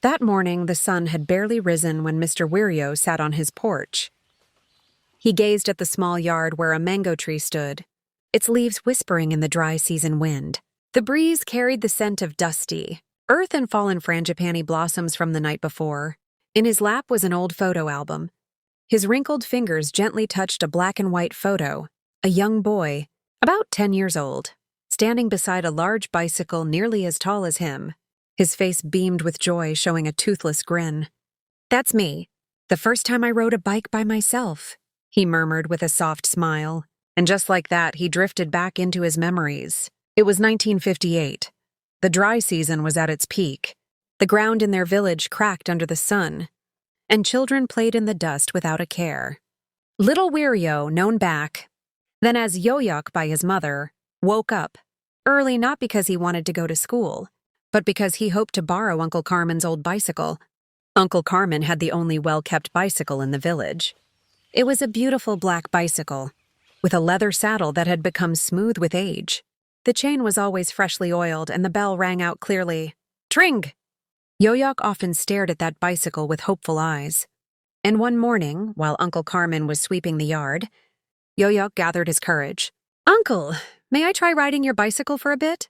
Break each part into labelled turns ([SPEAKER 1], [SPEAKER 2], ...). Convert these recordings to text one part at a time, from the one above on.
[SPEAKER 1] That morning, the sun had barely risen when Mr. Wiryo sat on his porch. He gazed at the small yard where a mango tree stood, its leaves whispering in the dry season wind. The breeze carried the scent of dusty earth and fallen frangipani blossoms from the night before. In his lap was an old photo album. His wrinkled fingers gently touched a black and white photo, a young boy, about 10 years old, standing beside a large bicycle nearly as tall as him. His face beamed with joy, showing a toothless grin. "That's me. The first time I rode a bike by myself," he murmured with a soft smile, and just like that, he drifted back into his memories. It was 1958. The dry season was at its peak. The ground in their village cracked under the sun, and children played in the dust without a care. Little Wiryo, known back then as Yoyok by his mother, woke up early not because he wanted to go to school, but because he hoped to borrow Uncle Karmin's old bicycle. Uncle Karmin had the only well-kept bicycle in the village. It was a beautiful black bicycle, with a leather saddle that had become smooth with age. The chain was always freshly oiled, and the bell rang out clearly. Tring! Yoyok often stared at that bicycle with hopeful eyes. And one morning, while Uncle Karmin was sweeping the yard, Yoyok gathered his courage. "Uncle, may I try riding your bicycle for a bit?"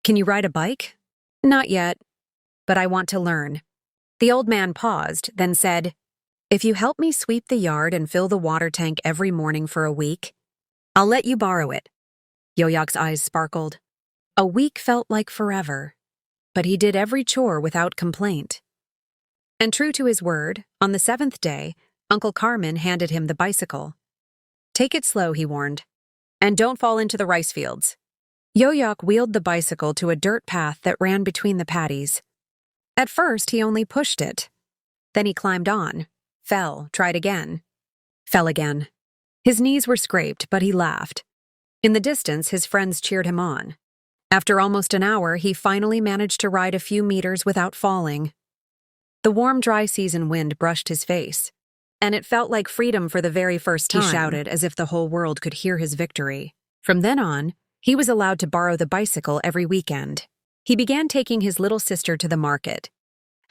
[SPEAKER 1] "Can you ride a bike?" "Not yet, but I want to learn." The old man paused, then said, "If you help me sweep the yard and fill the water tank every morning for a week, I'll let you borrow it." Yoyok's eyes sparkled. A week felt like forever, but he did every chore without complaint. And true to his word, on the 7th day, Uncle Karmin handed him the bicycle. "Take it slow," he warned, "and don't fall into the rice fields." Yoyok wheeled the bicycle to a dirt path that ran between the paddies. At first, he only pushed it. Then he climbed on, fell, tried again, fell again. His knees were scraped, but he laughed. In the distance, his friends cheered him on. After almost an hour, he finally managed to ride a few meters without falling. The warm, dry season wind brushed his face, and it felt like freedom for the very first time. He shouted as if the whole world could hear his victory. From then on, he was allowed to borrow the bicycle every weekend. He began taking his little sister to the market,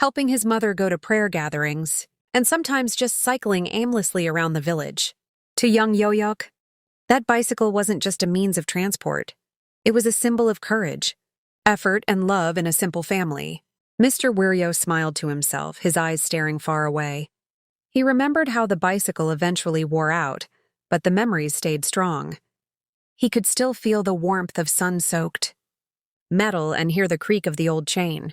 [SPEAKER 1] helping his mother go to prayer gatherings, and sometimes just cycling aimlessly around the village. To young Yoyok, that bicycle wasn't just a means of transport. It was a symbol of courage, effort, and love in a simple family. Mr. Wiryo smiled to himself, his eyes staring far away. He remembered how the bicycle eventually wore out, but the memories stayed strong. He could still feel the warmth of sun-soaked metal and hear the creak of the old chain.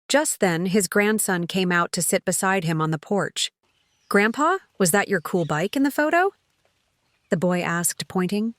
[SPEAKER 1] Just then, his grandson came out to sit beside him on the porch. "Grandpa, was that your cool bike in the photo?" the boy asked, pointing.